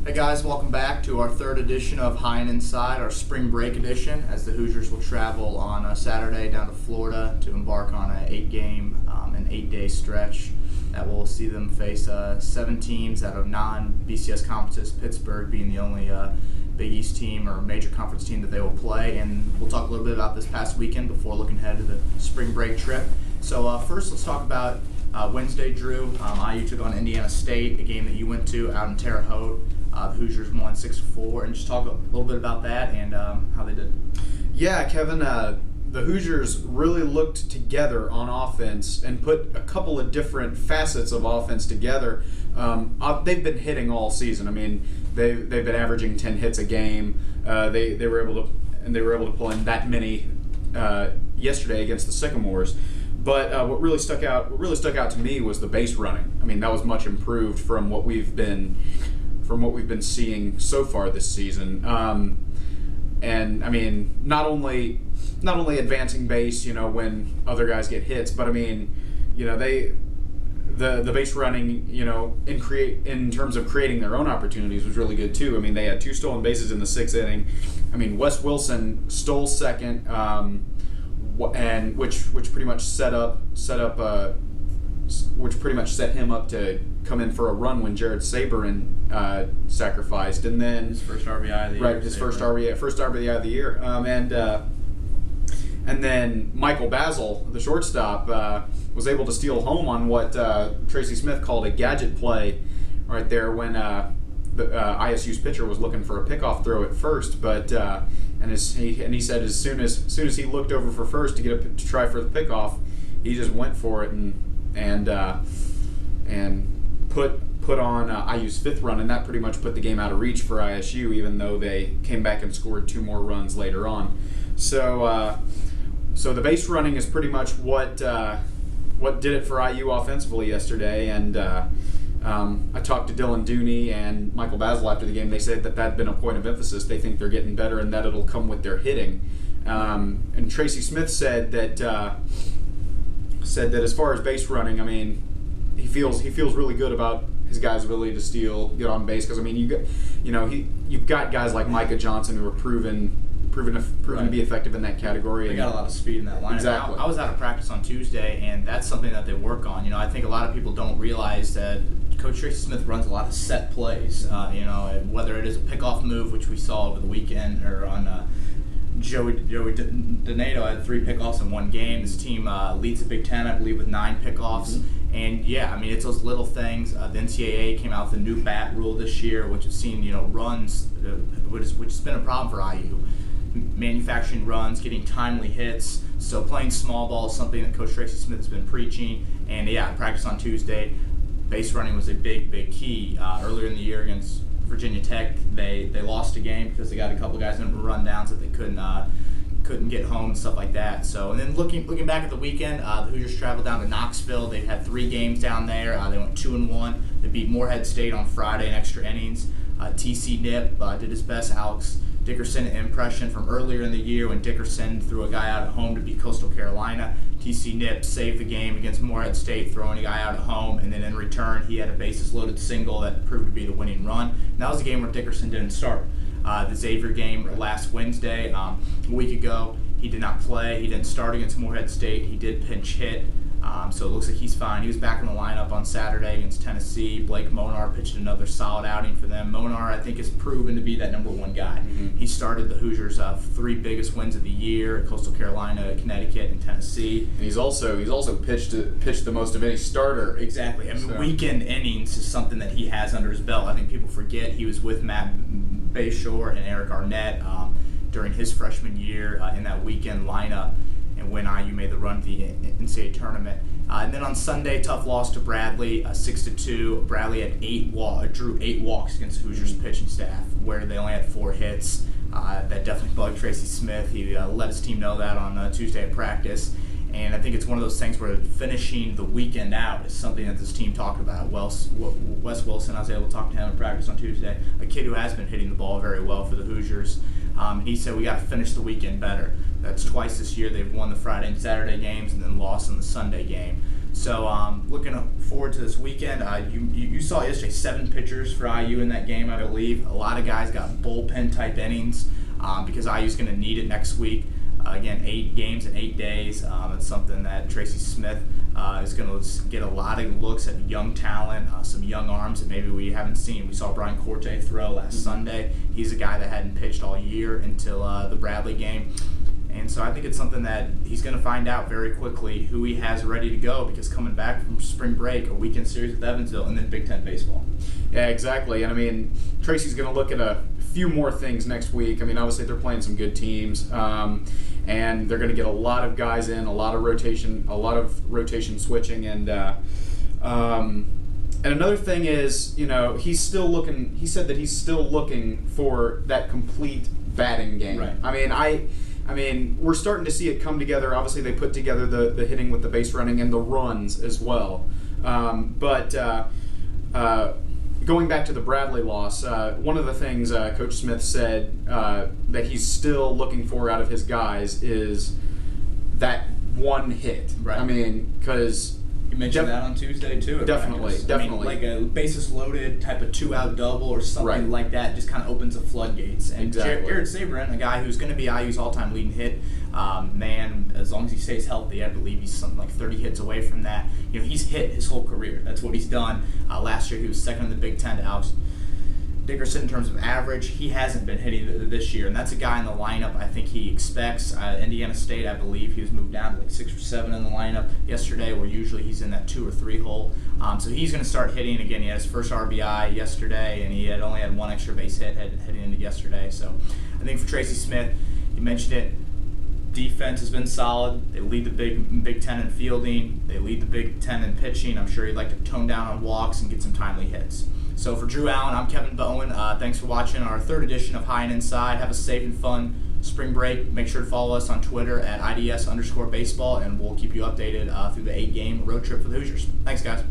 Hey guys, welcome back to our third edition of High and Inside, our spring break edition, as the Hoosiers will travel on a Saturday down to Florida to embark on an 8-day stretch that will see them face 7 teams out of non-BCS conferences, Pittsburgh being the only Big East team or major conference team that they will play. And we'll talk a little bit about this past weekend before looking ahead to the spring break trip. So first, let's talk about Wednesday, Drew. IU took on Indiana State, a game that you went to out in Terre Haute. The Hoosiers won 6-4, and just talk a little bit about that and how they did. Yeah, Kevin, the Hoosiers really looked together on offense and put a couple of different facets of offense together. They've been hitting all season. I mean, they've been averaging 10 hits a game. They were able to pull in that many yesterday against the Sycamores. But what really stuck out to me was the base running. I mean, that was much improved from what we've been seeing so far this season. And I mean, not only advancing base, when other guys get hits, but I mean, the base running, in terms of creating their own opportunities was really good too. I mean, they had 2 stolen bases in the 6th inning. I mean, Wes Wilson stole second, and which pretty much set him up to come in for a run when Jared Saberin sacrificed, and then his first RBI of the year. Right, his first RBI of the year. And then Michael Basil, the shortstop, was able to steal home on what Tracy Smith called a gadget play right there when the ISU's pitcher was looking for a pickoff throw at first, but he said as soon as he looked over for first to try for the pickoff, he just went for it and put on IU's 5th run, and that pretty much put the game out of reach for ISU, even though they came back and scored 2 more runs later on. So the base running is pretty much what did it for IU offensively yesterday, and I talked to Dylan Dooney and Michael Basil after the game. They said that had been a point of emphasis. They think they're getting better and that it'll come with their hitting. And Tracy Smith said that as far as base running, I mean, he feels really good about his guys' ability to get on base, because I mean, you've got guys like Micah Johnson who are proven to be effective in that category. They got a lot of speed in that lineup. Exactly. I was out of practice on Tuesday, and that's something that they work on. I think a lot of people don't realize that Coach Tracy Smith runs a lot of set plays. Whether it is a pickoff move, which we saw over the weekend, or on Joey Donato had 3 pickoffs in 1 game. His team leads the Big Ten, I believe, with 9 pickoffs. Mm-hmm. And yeah, I mean, it's those little things. The NCAA came out with a new bat rule this year, which has seen runs, which has been a problem for IU. Manufacturing runs, getting timely hits. So playing small ball is something that Coach Tracy Smith has been preaching. And yeah, practice on Tuesday, base running was a big key. Earlier in the year against Virginia Tech, they lost a game because they got a couple guys in rundowns that they couldn't get home and stuff like that. So, and then looking back at the weekend, the Hoosiers traveled down to Knoxville. They had 3 games down there. They went 2-1. They beat Morehead State on Friday in extra innings. TC Nip did his best. Alex Dickerson impression from earlier in the year when Dickerson threw a guy out at home to beat Coastal Carolina. TC Nip saved the game against Morehead State, throwing a guy out at home, and then in return he had a bases-loaded single that proved to be the winning run. And that was a game where Dickerson didn't start. The Xavier game last Wednesday, a week ago, he did not play. He didn't start against Morehead State. He did pinch hit. So it looks like he's fine. He was back in the lineup on Saturday against Tennessee. Blake Monar pitched another solid outing for them. Monar, I think, has proven to be that number 1 guy. Mm-hmm. He started the Hoosiers' 3 biggest wins of the year: Coastal Carolina, Connecticut, and Tennessee. And he's also pitched the most of any starter. Exactly. I mean, weekend innings is something that he has under his belt. I think people forget he was with Matt Bayshore and Eric Arnett during his freshman year in that weekend lineup, and when IU made the run to the NCAA tournament. And then on Sunday, tough loss to Bradley, 6-2. Bradley had drew 8 walks against Hoosiers pitching staff, where they only had 4 hits. That definitely bugged Tracy Smith. He let his team know that on Tuesday at practice. And I think it's one of those things where finishing the weekend out is something that this team talked about. Wes Wilson, I was able to talk to him in practice on Tuesday, a kid who has been hitting the ball very well for the Hoosiers. He said we got to finish the weekend better. That's twice this year they've won the Friday and Saturday games and then lost in the Sunday game. So looking forward to this weekend. You saw yesterday 7 pitchers for IU in that game, I believe. A lot of guys got bullpen type innings because IU's going to need it next week. Again, 8 games in 8 days. It's something that Tracy Smith is going to get a lot of looks at young talent, some young arms that maybe we haven't seen. We saw Brian Corte throw last Sunday. He's a guy that hadn't pitched all year until the Bradley game. And so I think it's something that he's going to find out very quickly who he has ready to go, because coming back from spring break, a weekend series with Evansville, and then Big Ten baseball. Yeah, exactly. And I mean, Tracy's going to look at a few more things next week. I mean, obviously they're playing some good teams, and they're going to get a lot of guys in, a lot of rotation switching, and another thing is, he's still looking. He said that he's still looking for that complete batting game. Right. I mean, we're starting to see it come together. Obviously, they put together the hitting with the base running and the runs as well. But going back to the Bradley loss, one of the things Coach Smith said that he's still looking for out of his guys is that one hit. Right. I mean, because you mentioned that on Tuesday too. Definitely. I mean, like a bases loaded type of 2-out double or something like that just kind of opens the floodgates. And exactly. Jared Sabrin, a guy who's going to be IU's all-time leading hit man, as long as he stays healthy, I believe he's something like 30 hits away from that. He's hit his whole career. That's what he's done. Last year he was second in the Big Ten to Alex Dickerson in terms of average. He hasn't been hitting this year, and that's a guy in the lineup I think he expects. Indiana State, I believe, he was moved down to like 6 or 7 in the lineup yesterday, where usually he's in that 2 or 3 hole. So he's going to start hitting again. He had his first RBI yesterday, and he had only had 1 extra base hit heading into yesterday. So I think for Tracy Smith, you mentioned it, defense has been solid. They lead the Big Ten in fielding. They lead the Big Ten in pitching. I'm sure he'd like to tone down on walks and get some timely hits. So for Drew Allen, I'm Kevin Bowen. Thanks for watching our 3rd edition of High and Inside. Have a safe and fun spring break. Make sure to follow us on Twitter at IDS_baseball, and we'll keep you updated through the 8-game road trip for the Hoosiers. Thanks, guys.